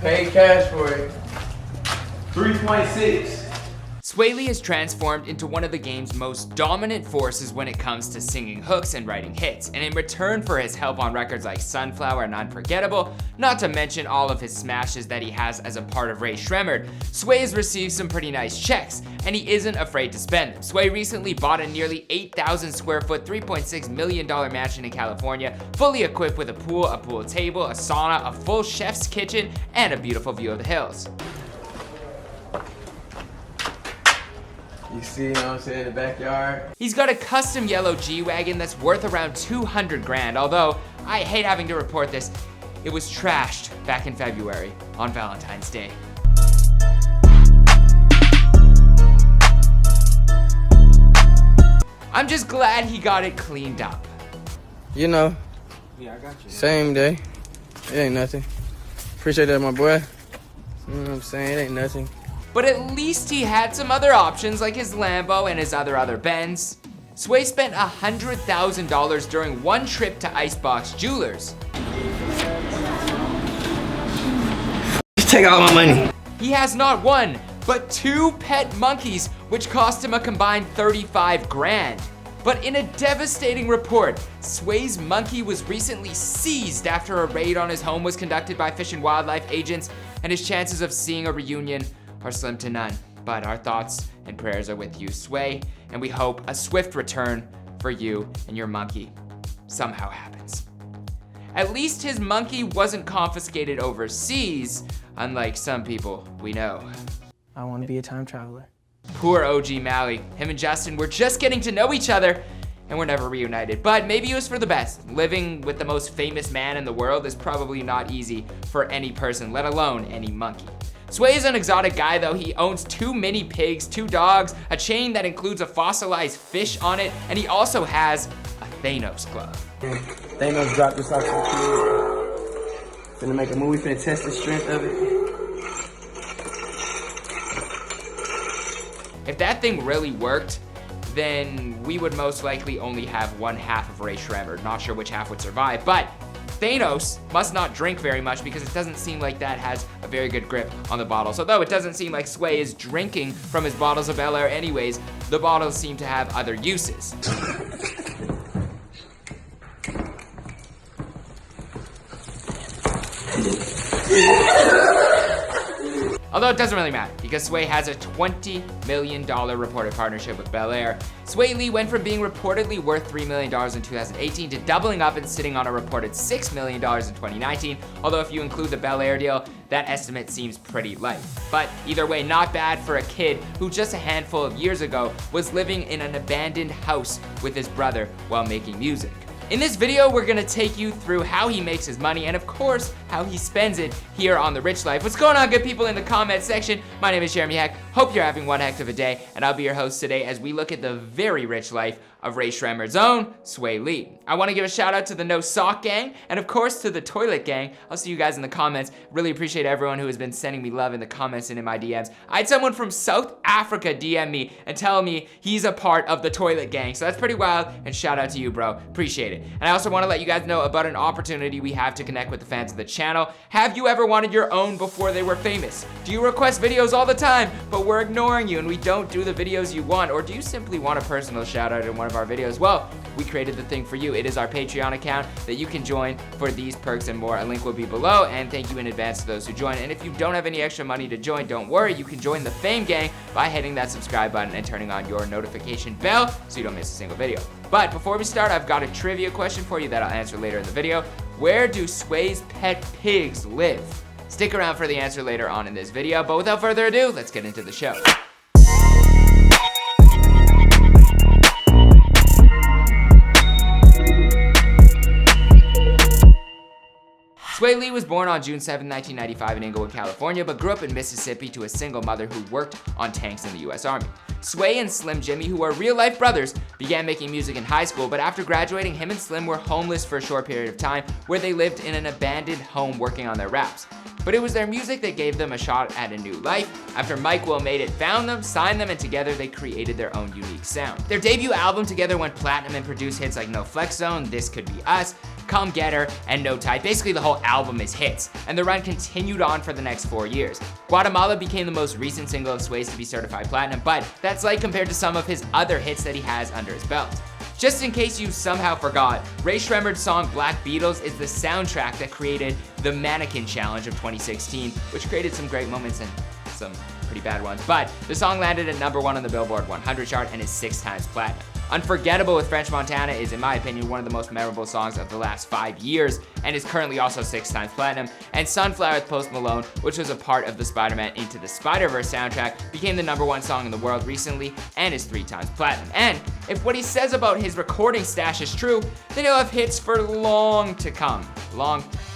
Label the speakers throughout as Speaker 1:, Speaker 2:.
Speaker 1: Paid cash for it. 3.6.
Speaker 2: Swae Lee has transformed into one of the game's most dominant forces when it comes to singing hooks and writing hits, and in return for his help on records like Sunflower and Unforgettable, not to mention all of his smashes that he has as a part of Rae Sremmurd, Swae has received some pretty nice checks, and he isn't afraid to spend them. Swae recently bought a nearly 8,000 square foot, $3.6 million mansion in California, fully equipped with a pool table, a sauna, a full chef's kitchen, and a beautiful view of the hills.
Speaker 1: You see, you know what I'm saying, the backyard.
Speaker 2: He's got a custom yellow G-Wagon that's worth around 200 grand, although I hate having to report this, it was trashed back in February on Valentine's Day. I'm just glad he got it cleaned up.
Speaker 1: You know,
Speaker 3: Yeah, I got you.
Speaker 1: same day. It ain't nothing. Appreciate that, my boy. You know what I'm saying? It ain't nothing.
Speaker 2: But at least he had some other options like his Lambo and his other Benz. Swae spent $100,000 during one trip to Icebox Jewelers.
Speaker 1: Take all my money.
Speaker 2: He has not one, but 2 pet monkeys, which cost him a combined 35 grand. But in a devastating report, Swae's monkey was recently seized after a raid on his home was conducted by Fish and Wildlife agents, and his chances of seeing a reunion are slim to none. But our thoughts and prayers are with you, Swae, and we hope a swift return for you and your monkey somehow happens. At least his monkey wasn't confiscated overseas, unlike some people we know.
Speaker 3: I want to be a time traveler.
Speaker 2: Poor OG Mally. Him and Justin were just getting to know each other and were never reunited. But maybe it was for the best. Living with the most famous man in the world is probably not easy for any person, let alone any monkey. Swae is an exotic guy though. He owns 2 mini pigs, 2 dogs, a chain that includes a fossilized fish on it, and he also has a Thanos glove.
Speaker 1: Thanos dropped this off to the kid. Finna make a movie, finna test the strength of it.
Speaker 2: If that thing really worked, then we would most likely only have one half of Rae Sremmurd. Not sure which half would survive, but Thanos must not drink very much because it doesn't seem like that has a very good grip on the bottles. Although it doesn't seem like Swae is drinking from his bottles of Bel Air anyways, the bottles seem to have other uses. Although it doesn't really matter, because Swae has a $20 million reported partnership with Bel Air. Swae Lee went from being reportedly worth $3 million in 2018 to doubling up and sitting on a reported $6 million in 2019, although if you include the Bel Air deal, that estimate seems pretty light. But either way, not bad for a kid who just a handful of years ago was living in an abandoned house with his brother while making music. In this video, we're gonna take you through how he makes his money and of course, how he spends it here on The Rich Life. What's going on, good people in the comment section? My name is Jeremy Hecht. Hope you're having one heck of a day, and I'll be your host today as we look at the very rich life of Rae Sremmurd's own Swae Lee. I wanna give a shout out to the No Sock Gang, and of course to the Toilet Gang. I'll see you guys in the comments. Really appreciate everyone who has been sending me love in the comments and in my DMs. I had someone from South Africa DM me and tell me he's a part of the Toilet Gang, so that's pretty wild, and shout out to you, bro. Appreciate it. And I also wanna let you guys know about an opportunity we have to connect with the fans of the channel. Have you ever wanted your own before they were famous? Do you request videos all the time, but we're ignoring you and we don't do the videos you want? Or do you simply want a personal shout out in one of our videos? Well, we created the thing for you. It is our Patreon account that you can join for these perks and more. A link will be below, and thank you in advance to those who join. And if you don't have any extra money to join, don't worry, you can join the Fame Gang by hitting that subscribe button and turning on your notification bell so you don't miss a single video. But before we start, I've got a trivia question for you that I'll answer later in the video. Where do Swae's pet pigs live? Stick around for the answer later on in this video, but without further ado, let's get into the show. Swae Lee was born on June 7, 1995 in Inglewood, California, but grew up in Mississippi to a single mother who worked on tanks in the US Army. Swae and Slim Jimmy, who are real-life brothers, began making music in high school, but after graduating, him and Slim were homeless for a short period of time where they lived in an abandoned home working on their raps. But it was their music that gave them a shot at a new life. After Mike Will Made It found them, signed them, and together they created their own unique sound. Their debut album together went platinum and produced hits like No Flex Zone, This Could Be Us, Come Get Her, and No Tide. Basically, the whole album is hits, and the run continued on for the next 4 years. Guatemala became the most recent single of Swae's to be certified platinum, but that's light compared to some of his other hits that he has under his belt. Just in case you somehow forgot, Rae Sremmurd's song Black Beatles is the soundtrack that created the Mannequin Challenge of 2016, which created some great moments and some pretty bad ones, but the song landed at #1 on the Billboard 100 chart and is 6 times platinum. Unforgettable with French Montana is, in my opinion, one of the most memorable songs of the last 5 years and is currently also 6 times platinum. And Sunflower with Post Malone, which was a part of the Spider-Man Into the Spider-Verse soundtrack, became the #1 song in the world recently and is 3 times platinum. And if what he says about his recording stash is true, then he'll have hits for long to come.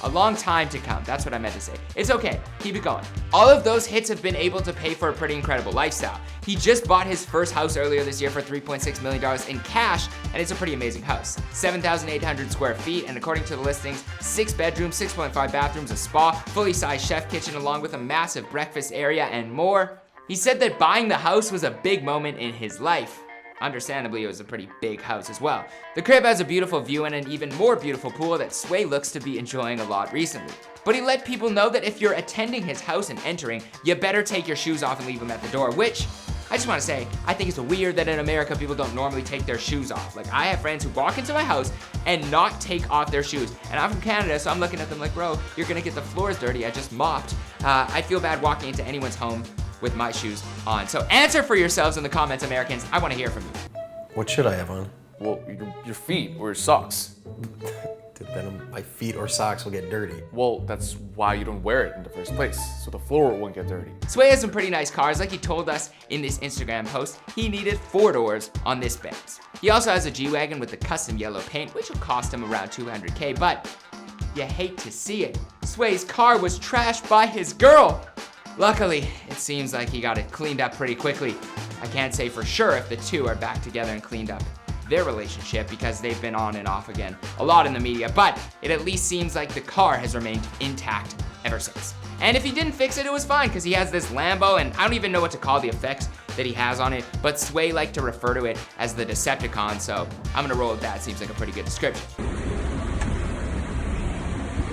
Speaker 2: A long time to come. That's what I meant to say. It's okay, keep it going. All of those hits have been able to pay for a pretty incredible lifestyle. He just bought his first house earlier this year for $3.6 million in cash, and it's a pretty amazing house. 7,800 square feet, and according to the listings, 6 bedrooms, 6.5 bathrooms, a spa, fully sized chef kitchen, along with a massive breakfast area and more. He said that buying the house was a big moment in his life. Understandably, it was a pretty big house as well. The crib has a beautiful view and an even more beautiful pool that Swae looks to be enjoying a lot recently. But he let people know that if you're attending his house and entering, you better take your shoes off and leave them at the door, which, I just want to say, I think it's weird that in America people don't normally take their shoes off. Like, I have friends who walk into my house and not take off their shoes. And I'm from Canada, so I'm looking at them like, bro, you're gonna get the floors dirty, I just mopped. I feel bad walking into anyone's home with my shoes on. So answer for yourselves in the comments, Americans. I want to hear from you.
Speaker 4: What should I have on?
Speaker 5: Well, your feet or your socks.
Speaker 4: Then my feet or socks will get dirty.
Speaker 5: Well, that's why you don't wear it in the first place, so the floor won't get dirty.
Speaker 2: Swae has some pretty nice cars. Like he told us in this Instagram post, he needed 4 doors on this Benz. He also has a G-Wagon with the custom yellow paint, which will cost him around $200K, but you hate to see it. Swae's car was trashed by his girl. Luckily, it seems like he got it cleaned up pretty quickly. I can't say for sure if the two are back together and cleaned up their relationship because they've been on and off again a lot in the media, but it at least seems like the car has remained intact ever since. And if he didn't fix it, it was fine because he has this Lambo, and I don't even know what to call the effects that he has on it, but Swae liked to refer to it as the Decepticon, so I'm gonna roll with that. Seems like a pretty good description.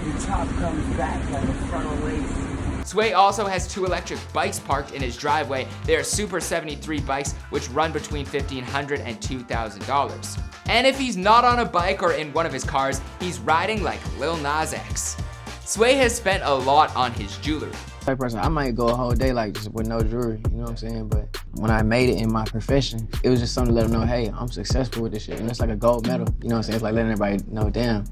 Speaker 1: The top comes back like a frontal race.
Speaker 2: Swae also has 2 electric bikes parked in his driveway. They are Super 73 bikes, which run between $1,500 and $2,000. And if he's not on a bike or in one of his cars, he's riding like Lil Nas X. Swae has spent a lot on his jewelry.
Speaker 3: Like person, I might go a whole day like just with no jewelry, you know what I'm saying? But when I made it in my profession, it was just something to let them know, hey, I'm successful with this shit. And it's like a gold medal, you know what I'm saying? It's like letting everybody know, damn.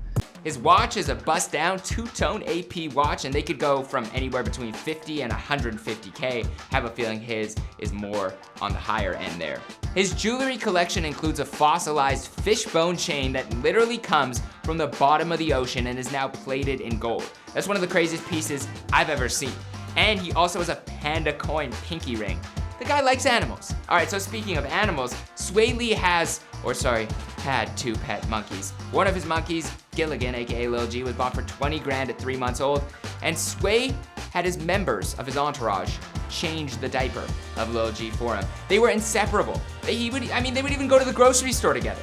Speaker 2: His watch is a bust-down 2-tone AP watch, and they could go from anywhere between $50 and $150K. Have a feeling his is more on the higher end there. His jewelry collection includes a fossilized fishbone chain that literally comes from the bottom of the ocean and is now plated in gold. That's one of the craziest pieces I've ever seen. And he also has a panda coin pinky ring. The guy likes animals. All right, so speaking of animals, Swae Lee had 2 pet monkeys. One of his monkeys, Gilligan, aka Lil G, was bought for 20 grand at 3 months old, and Swae had his members of his entourage change the diaper of Lil G for him. They were inseparable. They would even go to the grocery store together.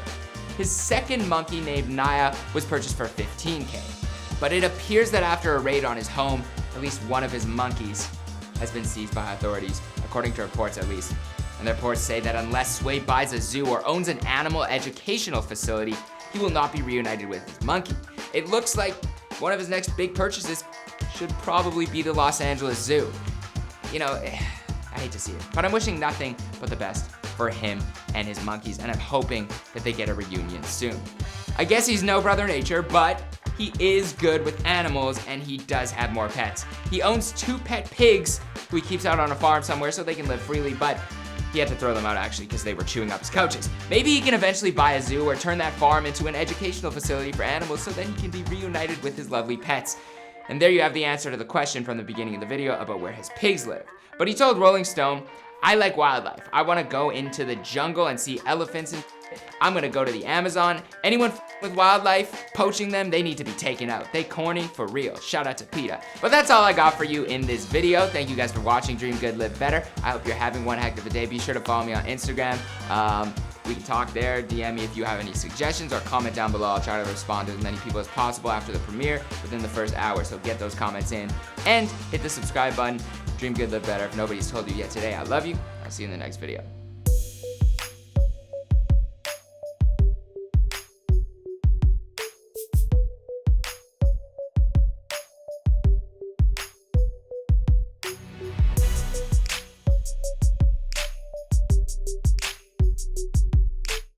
Speaker 2: His second monkey, named Naya, was purchased for $15K. But it appears that after a raid on his home, at least one of his monkeys has been seized by authorities, according to reports at least. And the reports say that unless Swae buys a zoo or owns an animal educational facility, he will not be reunited with his monkey. It looks like one of his next big purchases should probably be the Los Angeles Zoo. You know, I hate to see it, but I'm wishing nothing but the best for him and his monkeys, and I'm hoping that they get a reunion soon. I guess he's no Brother Nature, but he is good with animals, and he does have more pets. He owns 2 pet pigs who he keeps out on a farm somewhere so they can live freely, but he had to throw them out actually because they were chewing up his couches. Maybe he can eventually buy a zoo or turn that farm into an educational facility for animals so then he can be reunited with his lovely pets. And there you have the answer to the question from the beginning of the video about where his pigs live. But he told Rolling Stone, I like wildlife. I wanna go into the jungle and see elephants and I'm gonna go to the Amazon. Anyone with wildlife, poaching them, they need to be taken out. They corny for real. Shout out to PETA. But that's all I got for you in this video. Thank you guys for watching Dream Good, Live Better. I hope you're having one heck of a day. Be sure to follow me on Instagram. We can talk there. DM me if you have any suggestions or comment down below. I'll try to respond to as many people as possible after the premiere within the first hour. So get those comments in and hit the subscribe button. Dream good, live better. If nobody's told you yet today, I love you. I'll see you in the next video.